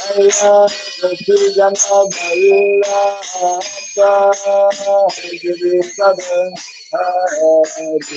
Hare Krishna, Hare Krishna, Krishna, Hare Hare,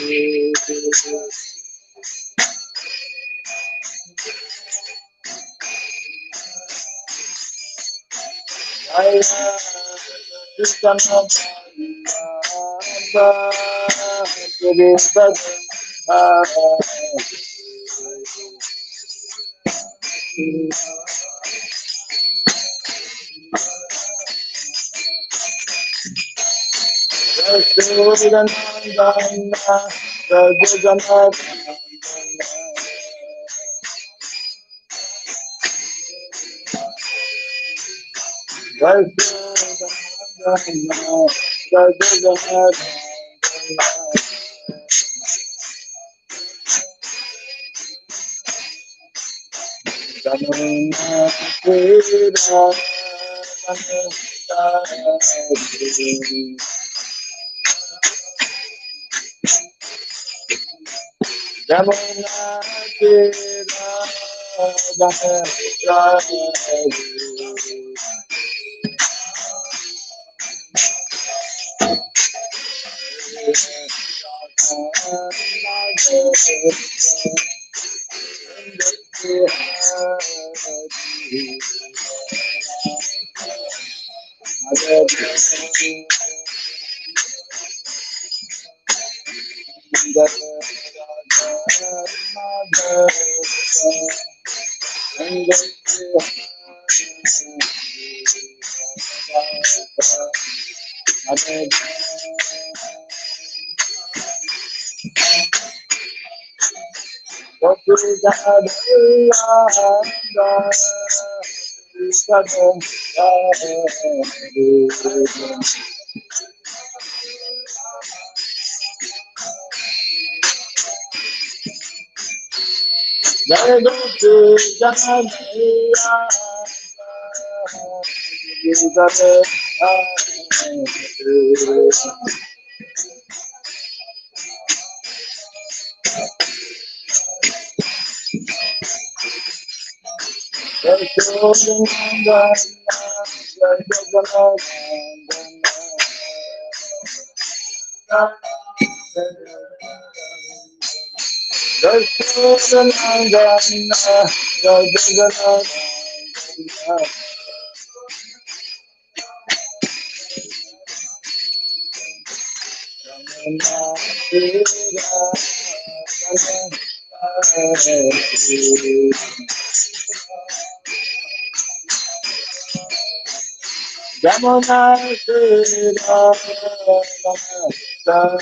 Hare Rama, Hare Rama, Rama Rama, Hare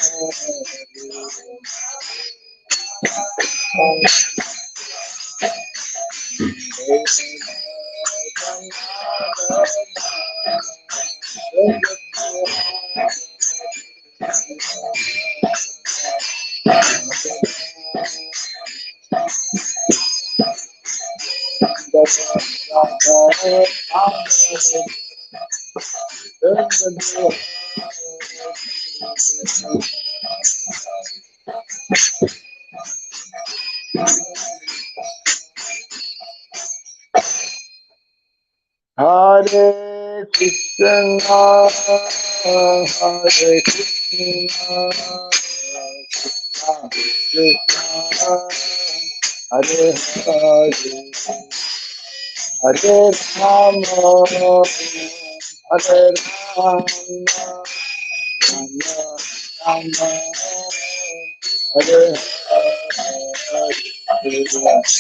Hare.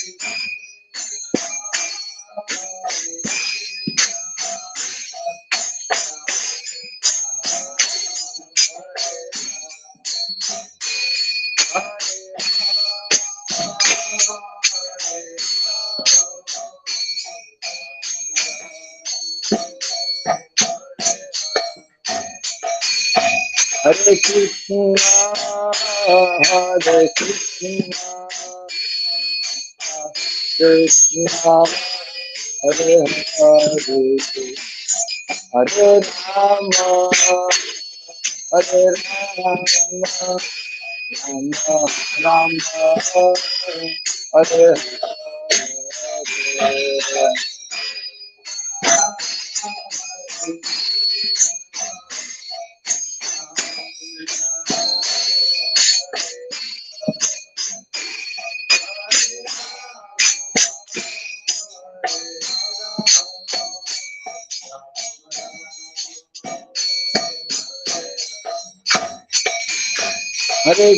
Hare Krishna, Hare Krishna, Krishna, Hare Hare, Hare Rama, Hare Rama, Rama Rama, Hare Hare. Hare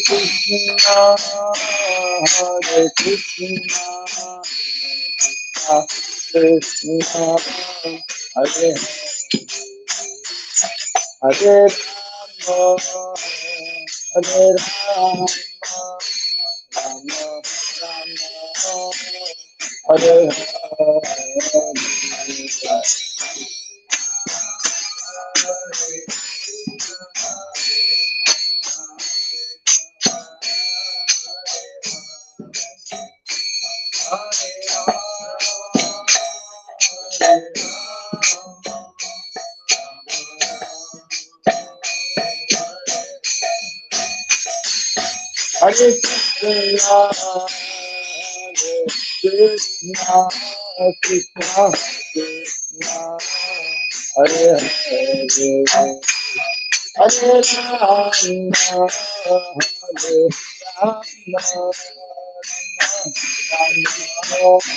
Krishna, Hare Krishna, Krishna, Hare Hare Rama, Hare Rama, Rama Rama, Hare Hare Krishna,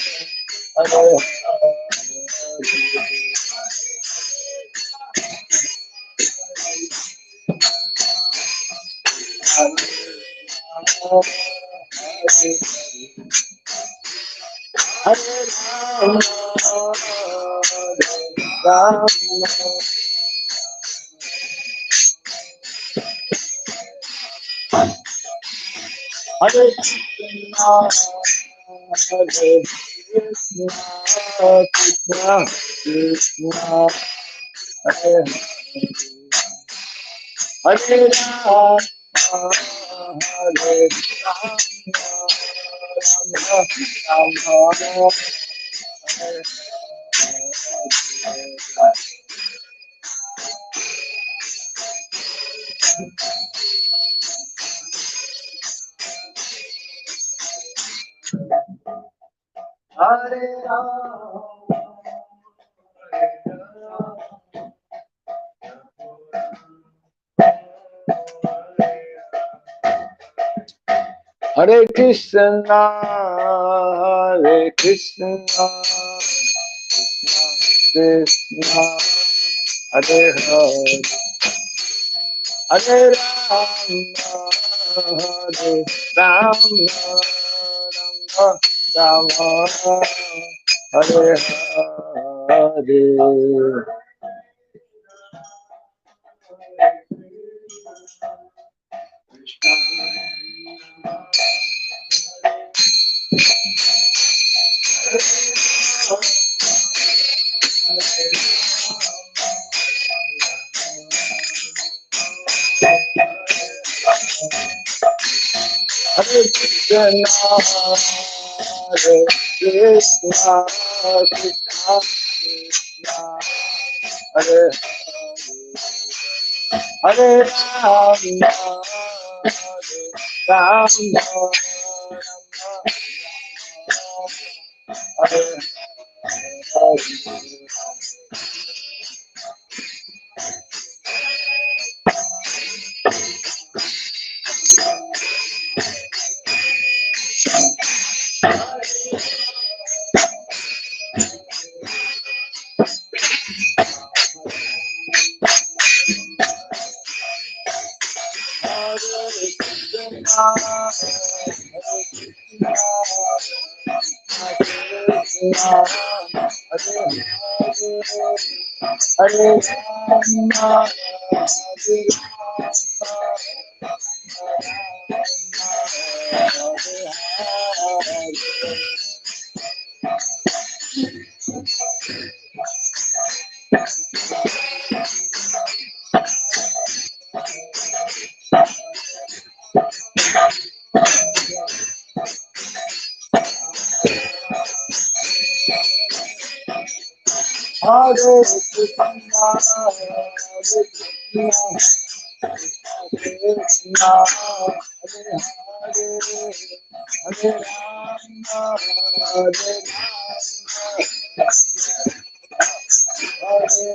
Krishna, Krishna, Krishna, Hare Hare, Hare Rama, Hare Rama, Rama, Hare Hare Krishna, Hare Krishna, Krishna, Krishna, Hare Hare Rama, Hare Rama, Rama Rama, Hare Hare Hare Krishna, Hare Krishna, Krishna, Hare Hare, Hare Rama, Hare Rama, Rama Rama, Hare Hare. Hare Krishna, Hare Krishna, Krishna Krishna, Hare Hare, Hare Rama, Hare Rama, Hare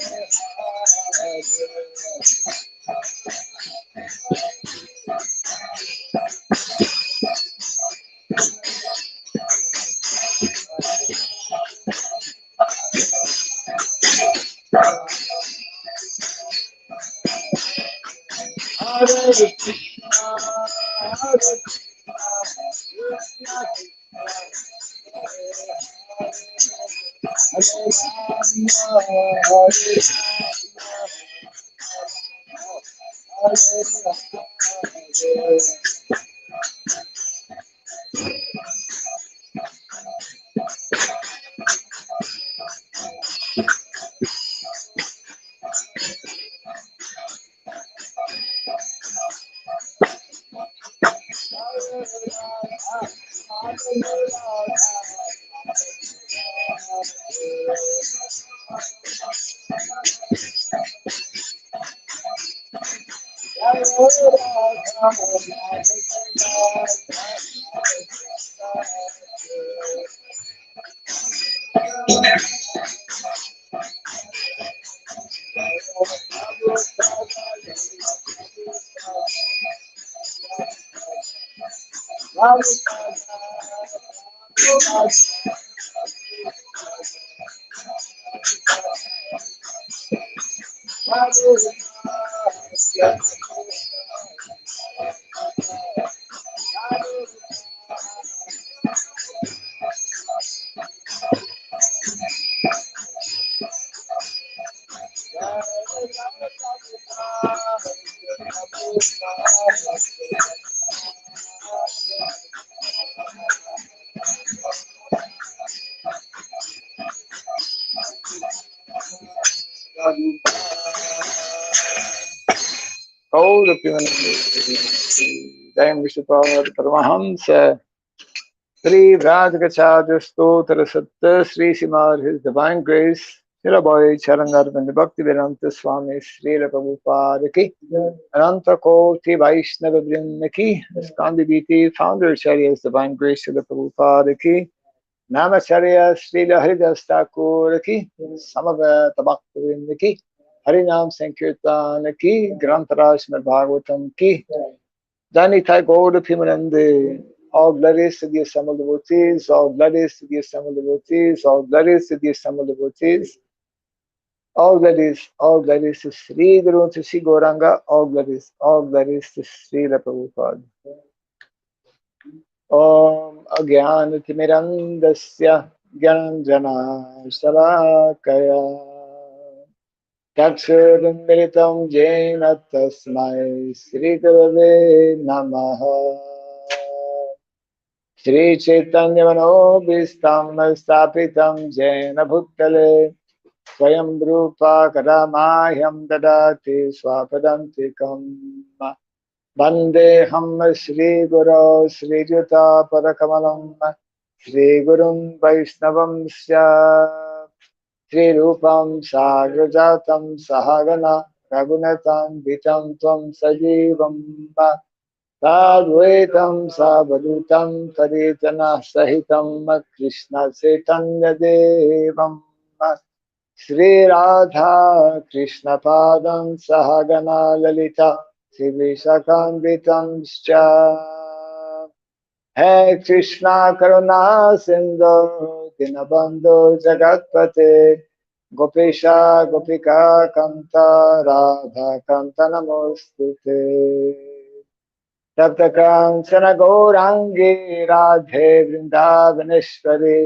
All the Jai Vishnupada Paramahamsa Sri Vrajagachadya Stotra Satta Sri Simar His Divine Grace Shirabai Charanarvanda Bhakti Vedanta Swami Sri Prabhupada Ki Ananta Koti Vaishnava Vrinda Ki Skandi Biti Founder Acharya's Divine Grace Sri Prabhupada Ki Namacharya Sri Haridas Thakur Ki Samaveta Bhakti Vrinda Ki Harinam Sankirtan Ki Grantaraj Srimad Bhagavatam Ki Danitai Gaur Pimanande. All glories to the assembled devotees, all glories to the assembled devotees, all glories to the assembled devotees, all glories to Sri Guru, to Sri Gauranga, all glories to Sri Prabhupada. Om Agyan Timirandasya Gyanjana Shalakaya Takshurumiritam Jaina Tasmai Sri Gurave Namaha Shri Chaitanya Manobhistam Stapitam Jaina Bhuttale Swayam Rupa Kadamayam Dadati Swapadantikam Vandeham Shri Guru Shri Juta Parakamalam Shri Gurum Vaishnavam Sya Shri Rupam Sagrajatam Sahagana Ragunatam Vitam Tvam Sajivam Sadvaitam Savadutam Karitana Sahitam Krishna Chaitanya Devam Sri Radha Krishna Padam Sahagana Lalita Sri Vishakam Scha Hey Krishna Karuna Sindhu Dinabandhu Jagatpate Gopesha Gopika Kanta Radha Kanta Namostute Taptakam Gaurangi Radhe Vrindavaneshwari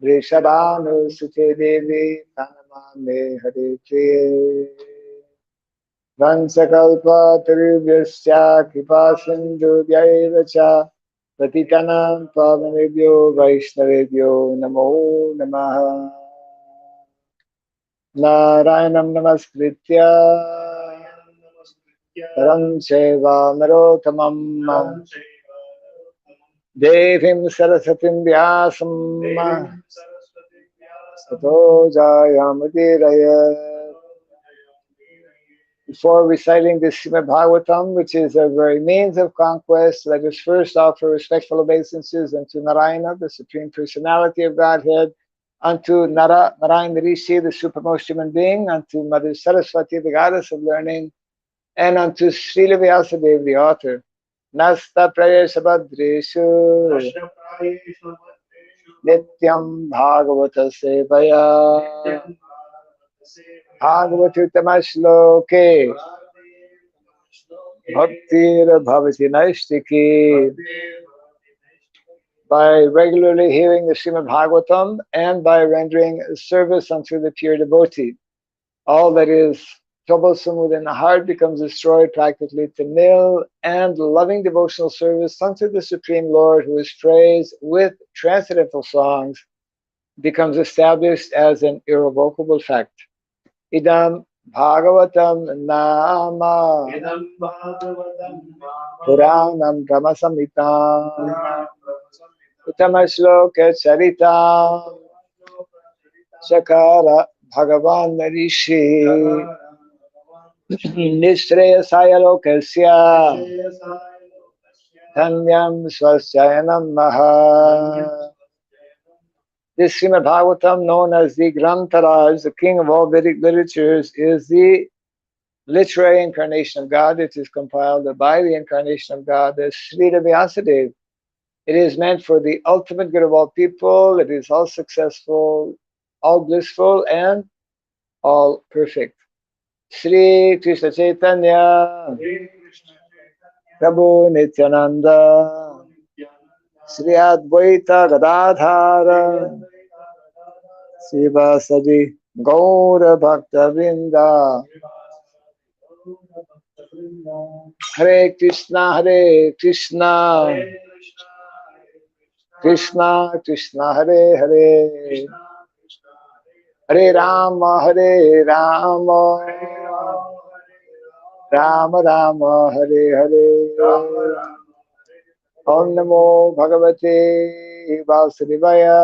Vrishabhanu Sute Devi Tanamame Hare Priye Vansakalpa Tarubhyasya Kripa Sindhu Vyaivacha Patitanam Pavanebhyo Vaishnavebhyo Namo Namaha Narayanam Namaskritya Param Seva Narotamam Devim Sarasatim Vyasam Tato Jayamudiraya. Before reciting the Srimad Bhagavatam, which is a very means of conquest, let us first offer respectful obeisances unto Narayana, the Supreme Personality of Godhead, unto Narayana Rishi, the supremest human being, unto Mother Saraswati, the goddess of learning, and unto Srila Vyasadeva, the author. Nasta Prayesha Badreshu Nityam Bhagavata Sevaya Bhagavatutamashloke Bhaktir Bhavati Naistiki. By regularly hearing the Srimad Bhagavatam and by rendering service unto the pure devotee. All that is troublesome within the heart becomes destroyed practically to nil, and loving devotional service unto the Supreme Lord, who is praised with transcendental songs, becomes established as an irrevocable fact. Idam Bhagavatam Nama Puranam Brahmasamhitam Uttama Charita Sakara Bhagavan Rishi Nishreyasaya Lokasya Dhanyam Swasyayanam Maha. This Srimad Bhagavatam, known as the Grantaraj, the king of all Vedic literatures, is the literary incarnation of God. It is compiled by the incarnation of God, the Sridham Vyasadeva. It is meant for the ultimate good of all people. It is all successful, all blissful, and all perfect. Sri Krishna Chaitanya Prabhu Nityananda Sri Advaita Gadadhara Srivasadi Gaura Bhakta Vrinda. Hare Krishna, Krishna Krishna, Hare Hare, Hare Rama, Rama Rama, Hare Hare. Om Namo Bhagavate Vasudevaya.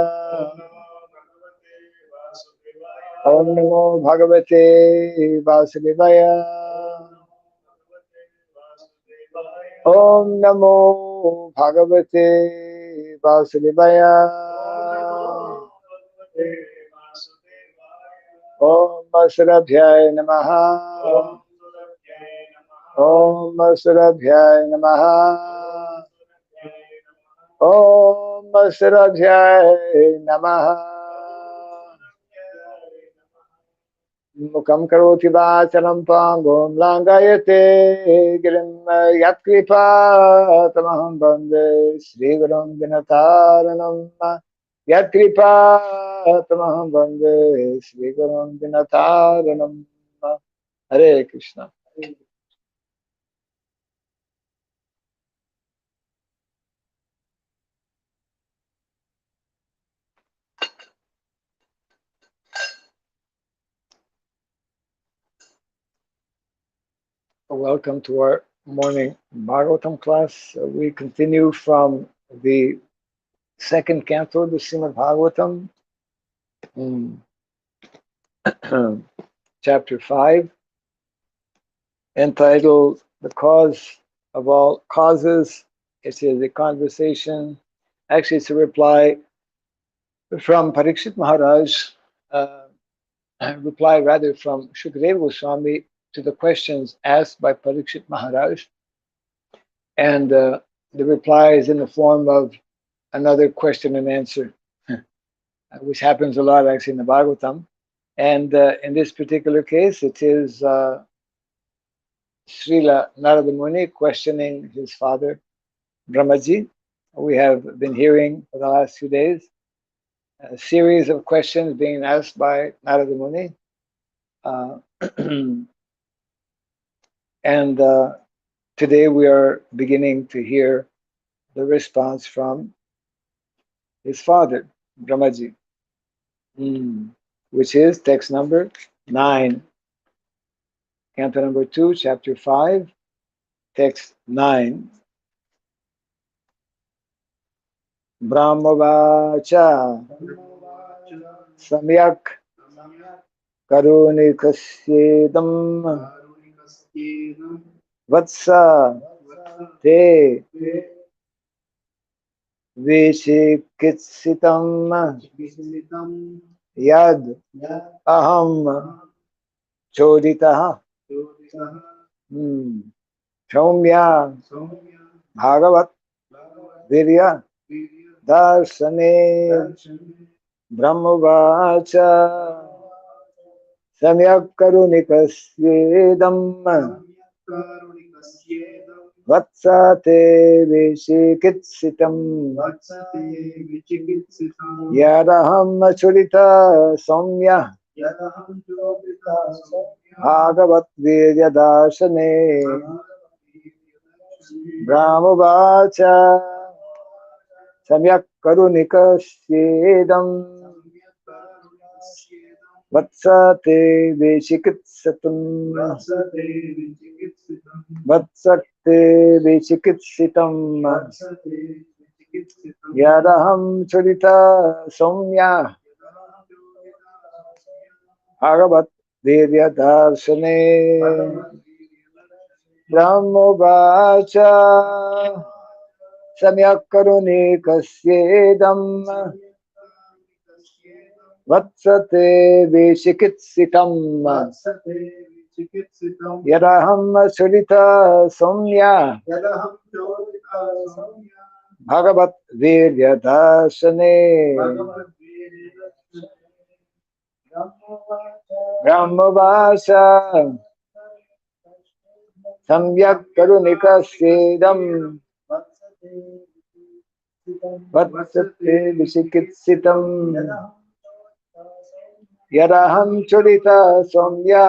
Om Namo Bhagavate Vasudevaya. Om Namo Bhagavate Vasudevaya. Om Surabhyaya Namaha. Om Surabhyaya Namaha. Om Surabhyaya Namaha. Mukam karoti vachalam pangum langayate girim yatkripa tamaham bande Sri Gurum Dinataranam yatkripa tamaham bande Sri Gurum Dinataranam. Hare Krishna. Welcome to our morning Bhagavatam class. We continue from the second canto of the Srimad Bhagavatam, chapter 5, entitled The Cause of All Causes. It is a conversation, actually it's a reply from Parikshit Maharaj, a reply rather from Shukadeva Goswami to the questions asked by Parikshit Maharaj. And the reply is in the form of another question and answer, which happens a lot actually in the Bhagavatam. And in this particular case, it is Srila Narada Muni questioning his father, Brahmaji. We have been hearing for the last few days a series of questions being asked by Narada Muni. And today we are beginning to hear the response from his father, Brahmaji, which is text number 9, canto number 2, chapter 5, text 9. Brahmavacha samyak karunikasyedam vatsa te vishikitsitam yad aham choditaha Shaumya Bhagavat Virya Darsane Brahmavacha Samyak Karunikasyedam Vatsate Vishikhitsitam Yadaham Churita Somya Bhagavat Virya Darshane Brahmavacha Samyak Karunikashyedam Vatsate Vishikhitsitam Vatsate Vichikitsitam Yadaham Churita Somya Bhagavat Virya Darshane Brahmovacha Samyak Karunikashyedam Vatsate Vishikitsitam Yadaham Surita Somya Bhagavat Virya Dasane Brahmavasa Samyak Karunikashyedam Vatsate Vishikitsitam Yadaham Churita Somya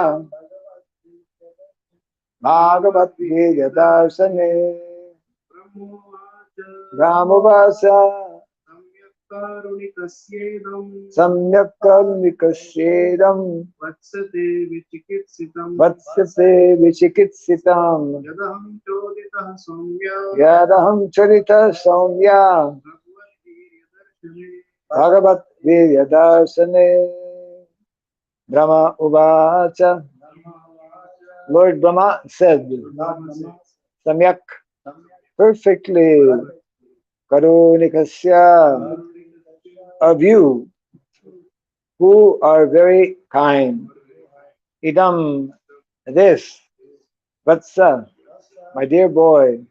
Bhagavat Virya Darsane Brahmavasa Samyak Karunikashyedam Vatsate Vichikitsitam Yadaham Charita Soumya Bhagavat Virya Darsane Brahma Uvacha. Lord Brahma said, Samyak, perfectly, Karunikasya, of you, who are very kind. Idam, this, Vatsa, my dear boy,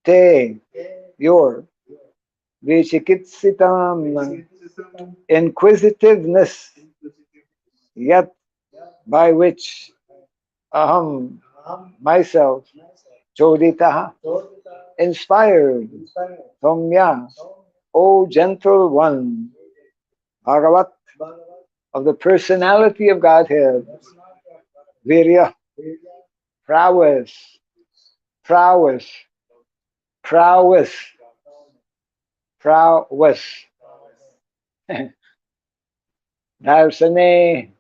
te, your, Vishikitsitam, inquisitiveness, yet by which aham, myself, choditaha, inspired, somya, O gentle one, Bhagavat, of the personality of Godhead, virya, prowess, prowess, prowess, prowess, darsane,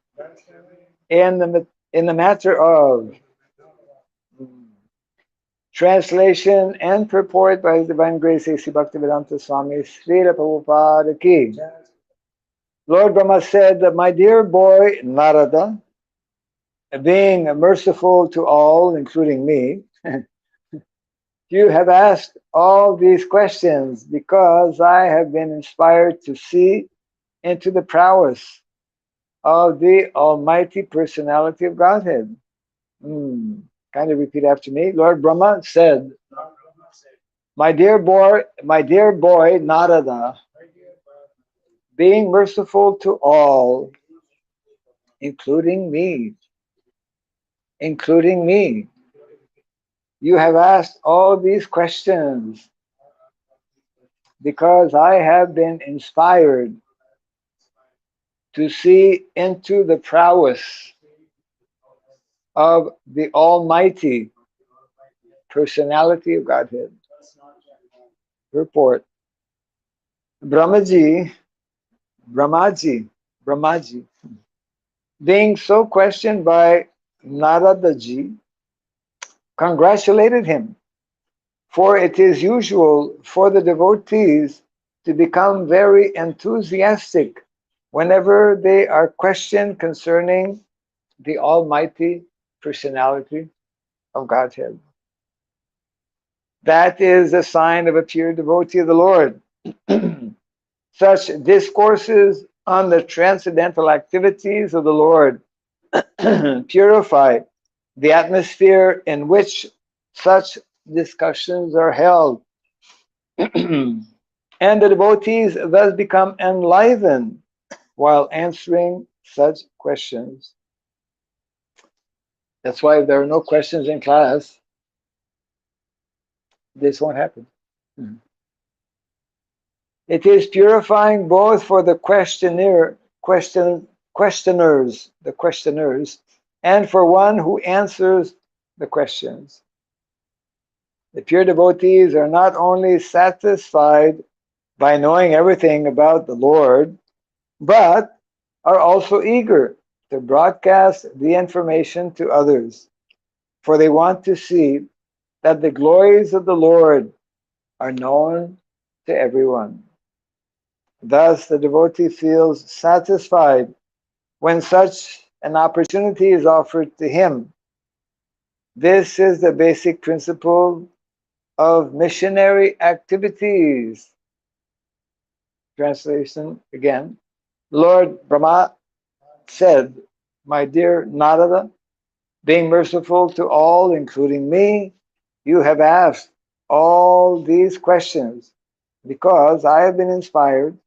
in the matter of translation and purport by His Divine Grace A.C. Bhaktivedanta Swami Srila Prabhupada Ki. Lord Brahma said that my dear boy Narada, being merciful to all, including me, you have asked all these questions because I have been inspired to see into the prowess of the Almighty Personality of Godhead. Kind of repeat after me. Lord Brahma said, my dear boy Narada, being merciful to all, including me, you have asked all these questions because I have been inspired to see into the prowess of the Almighty Personality of Godhead. Report. Brahmaji, being so questioned by Naradaji, congratulated him, for it is usual for the devotees to become very enthusiastic whenever they are questioned concerning the Almighty Personality of Godhead. That is a sign of a pure devotee of the Lord. Such discourses on the transcendental activities of the Lord purify the atmosphere in which such discussions are held. And the devotees thus become enlivened while answering such questions. That's why if there are no questions in class, this won't happen. It is purifying both for the questioners, and for one who answers the questions. The pure devotees are not only satisfied by knowing everything about the Lord, but are also eager to broadcast the information to others, for they want to see that the glories of the Lord are known to everyone. Thus, the devotee feels satisfied when such an opportunity is offered to him. This is the basic principle of missionary activities. Translation again. Lord Brahma said, "My dear Narada, being merciful to all, including me, you have asked all these questions because I have been inspired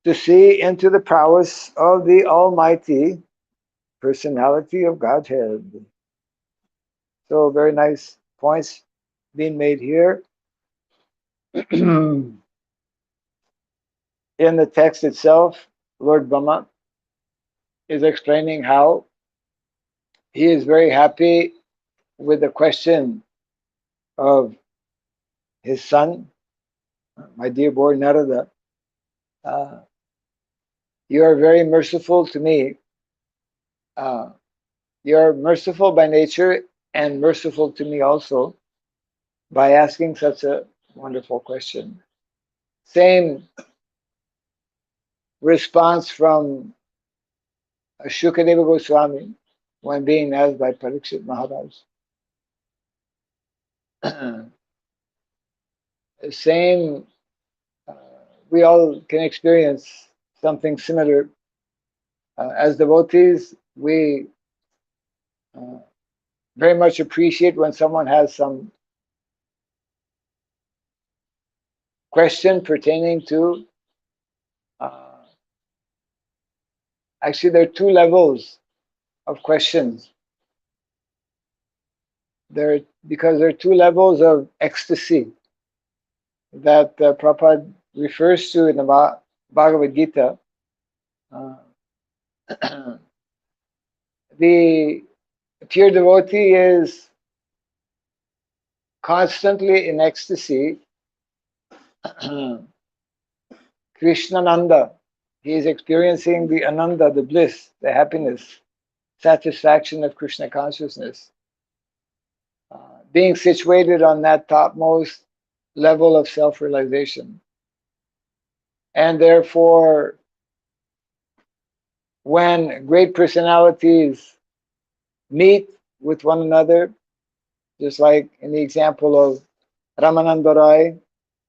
to see into the prowess of the Almighty Personality of Godhead." So very nice points being made here. In the text itself, Lord Brahma is explaining how he is very happy with the question of his son, my dear boy Narada. You are very merciful to me. You are merciful by nature and merciful to me also by asking such a wonderful question. Same response from Shukadeva Goswami when being asked by Parikshit Maharaj. Same, we all can experience something similar. As devotees, we very much appreciate when someone has some question pertaining to, actually there are two levels of questions. Because there are two levels of ecstasy that Prabhupada refers to in the Bhagavad Gita. The pure devotee is constantly in ecstasy. Krishnananda, he is experiencing the ananda, the bliss, the happiness, satisfaction of Krishna consciousness. Being situated on that topmost level of self-realization. And therefore, when great personalities meet with one another, just like in the example of Ramananda Rai,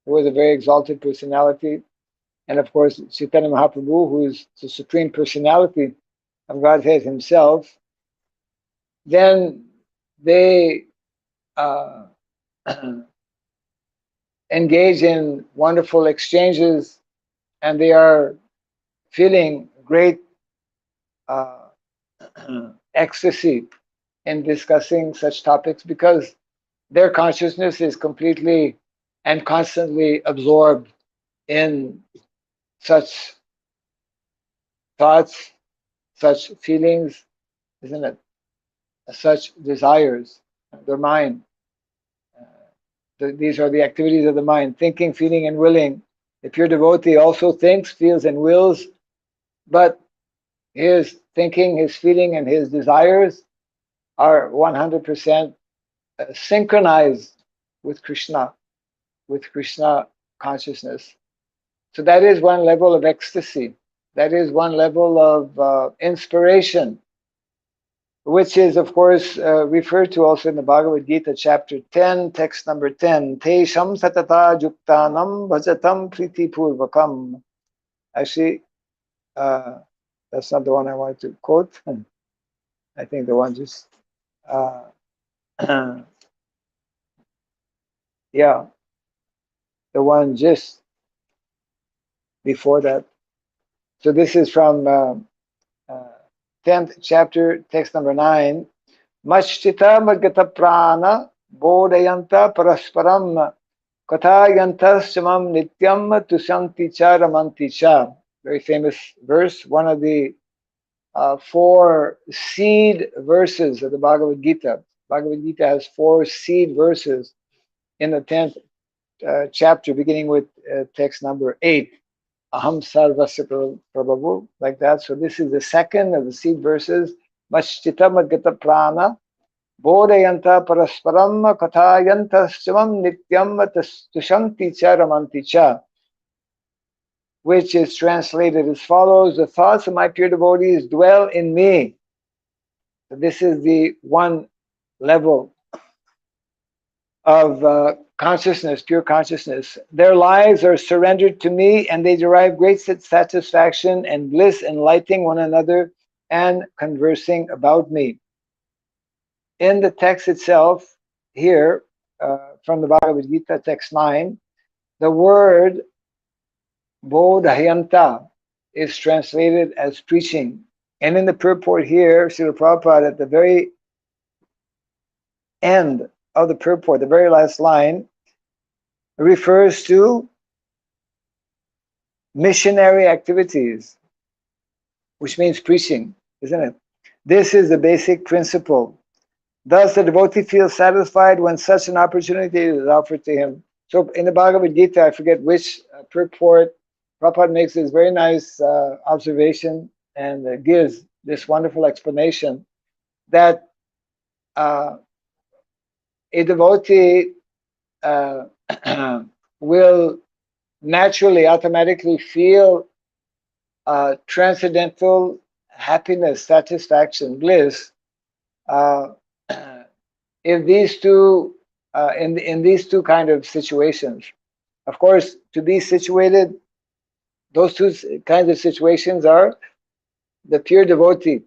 who was a very exalted personality, and of course Chaitanya Mahaprabhu, who is the supreme personality of Godhead himself, then they engage in wonderful exchanges, and they are feeling great ecstasy in discussing such topics because their consciousness is completely and constantly absorbed in such thoughts, such feelings, isn't it? Such desires, their mind. These are the activities of the mind: thinking, feeling, and willing. The pure devotee also thinks, feels, and wills, but his thinking, his feeling, and his desires are 100% synchronized with Krishna consciousness. So that is one level of ecstasy. That is one level of inspiration, which is, of course, referred to also in the Bhagavad Gita, chapter 10, text number 10. Tesham satata juktanam bhajatam priti purvakam. Actually, that's not the one I wanted to quote. I think the one just, yeah, the one just before that. So this is from 10th chapter, text number 9. Maschita magata prana bodhayanta parasparam kathayantastamam nityam tusanti cha ramanti cha. Very famous verse, one of the four seed verses of the Bhagavad Gita. Bhagavad Gita has four seed verses in the 10th chapter, beginning with text number 8. Aham sarvasya prabhavu, like that. So this is the second of the seed verses. Maschita magata prana bodhayanta parasparam kathayanta stamam nityam tushanti cha ramanti cha, which is translated as follows: the thoughts of my pure devotees dwell in me. So this is the one level of consciousness, pure consciousness. Their lives are surrendered to me, and they derive great satisfaction and bliss, enlightening one another and conversing about me. In the text itself, here from the Bhagavad Gita, text 9, the word bodhayanta is translated as preaching. And in the purport here, Srila Prabhupada, at the very end of the purport, the very last line, refers to missionary activities, which means preaching, isn't it? This is the basic principle. Thus, the devotee feels satisfied when such an opportunity is offered to him. So, in the Bhagavad Gita, I forget which purport, Prabhupada makes this very nice observation and gives this wonderful explanation that a devotee will naturally, automatically feel transcendental happiness, satisfaction, bliss, if these two, in these two kind of situations. Of course, to be situated, those two kinds of situations are the pure devotee,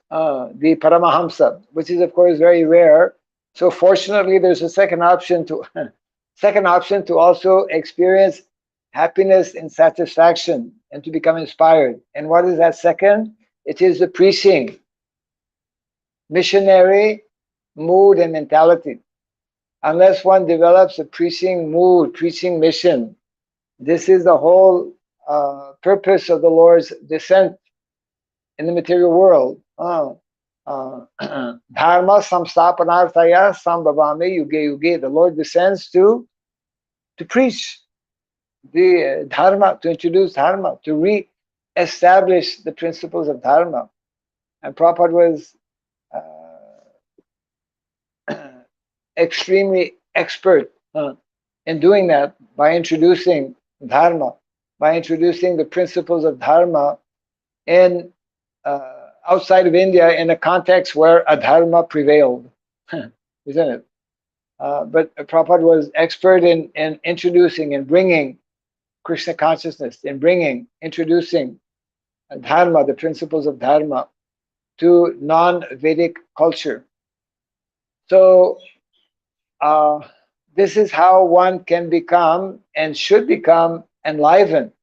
the Paramahamsa, which is of course very rare. So fortunately, there's a second option to also experience happiness and satisfaction and to become inspired. And what is that second? It is the preaching, missionary mood and mentality. Unless one develops a preaching mood, preaching mission, this is the whole purpose of the Lord's descent in the material world. Dharma samstapanarthaya sambhavami yuge yuge. The Lord descends to preach the dharma, to introduce dharma, to re-establish the principles of dharma. And Prabhupada was extremely expert in doing that by introducing dharma, by introducing the principles of dharma in outside of India in a context where adharma prevailed, isn't it? But Prabhupada was expert in introducing and bringing Krishna consciousness, in introducing dharma, the principles of dharma, to non-Vedic culture. So this is how one can become and should become enlivened,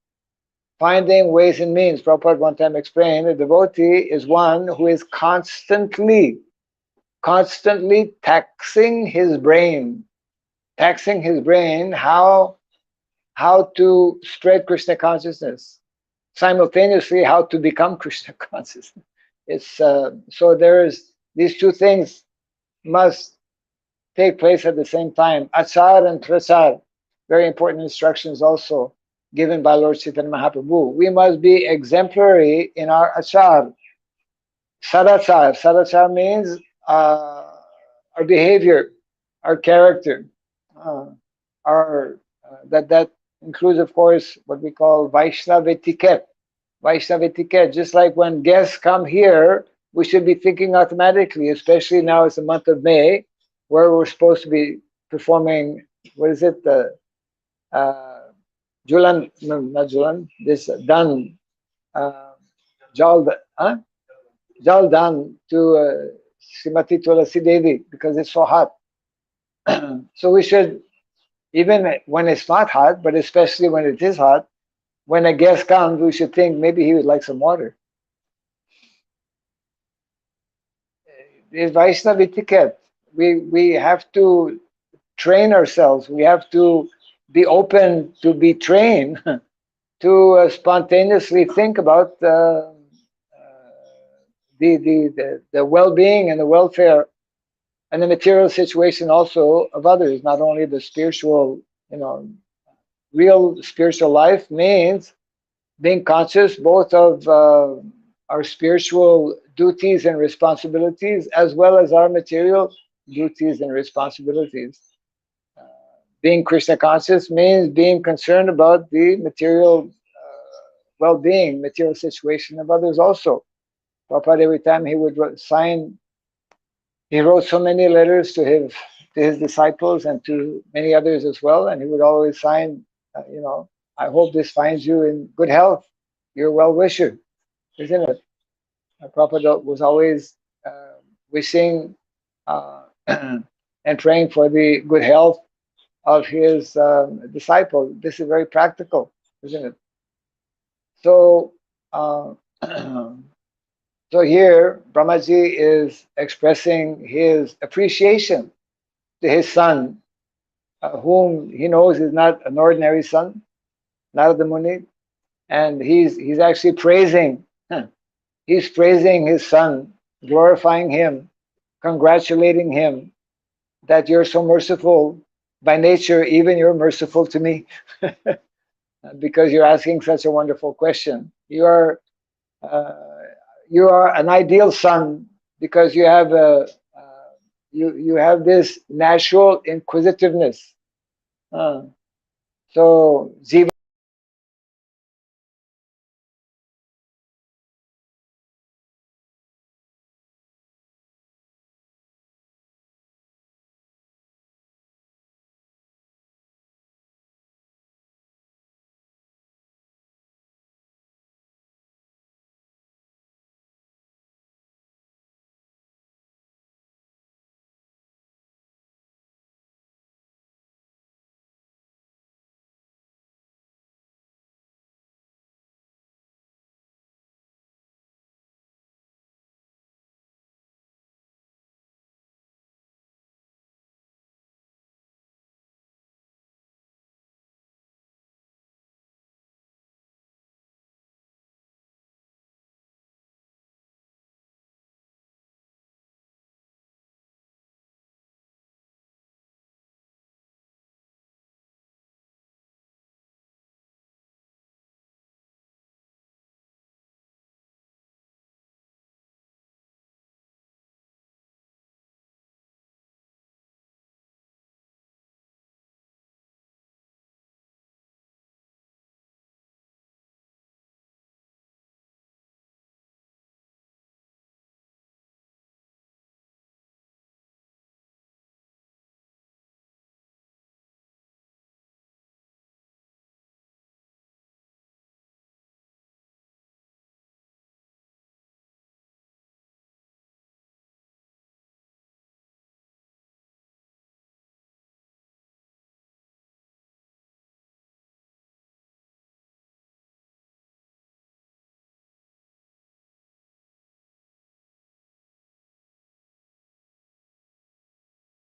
finding ways and means. Prabhupada one time explained, a devotee is one who is constantly taxing his brain how to spread Krishna consciousness, simultaneously how to become Krishna consciousness. It's so there's these two things must take place at the same time. Achar and prachar, very important instructions also given by Lord Chaitanya Mahaprabhu. We must be exemplary in our achar. Sadachar means our behavior, our character, that includes, of course, what we call Vaishnava etiquette. Vaishnava etiquette, just like when guests come here, we should be thinking automatically, especially now it's the month of May, where we're supposed to be performing, what is it, Julan, no, not Julan, this Dan, Jal Dan to Srimati Tulasi Devi, because it's so hot. So we should, even when it's not hot, but especially when it is hot, when a guest comes, we should think maybe he would like some water. is Vaishnava etiquette. We have to train ourselves. We have to be open to be trained to spontaneously think about the well-being and the welfare and the material situation also of others. Not only the spiritual, real spiritual life means being conscious both of our spiritual duties and responsibilities as well as our material duties and responsibilities. Being Krishna conscious means being concerned about the material well-being, material situation of others also. Prabhupada, every time he would sign, he wrote so many letters to his disciples and to many others as well, and he would always sign, I hope this finds you in good health. You're a well-wisher, isn't it? Prabhupada was always wishing and praying for the good health of his disciple. This is very practical, isn't it? So, so here Brahmaji is expressing his appreciation to his son, whom he knows is not an ordinary son, Narada Muni, and he's actually praising. He's praising his son, glorifying him, congratulating him that you're so merciful. By nature, even you're merciful to me because you're asking such a wonderful question. You are an ideal son because you have you have this natural inquisitiveness. So Jiva